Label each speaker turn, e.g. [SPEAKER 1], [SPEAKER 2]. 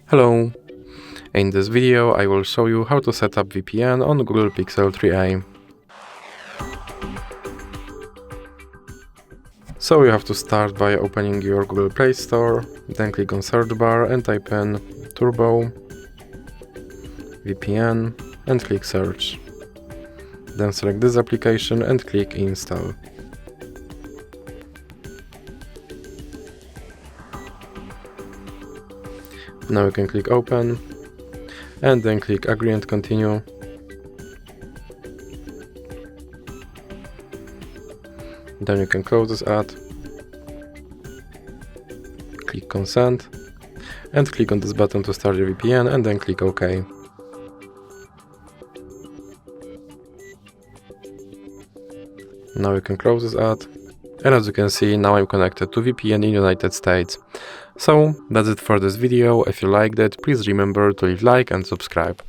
[SPEAKER 1] Hello! In this video I will show you how to set up VPN on Google Pixel 3a. So you have to start by opening your Google Play Store, then click on search bar and type in Turbo VPN and click search. Then select this application and click install. Now you can click open and then click agree and continue. Then you can close this ad, click consent and click on this button to start your VPN and then click OK. Now you can close this ad, and as you can see, now I'm connected to VPN in United States. So that's it for this video. If you liked it, please remember to leave a like and subscribe.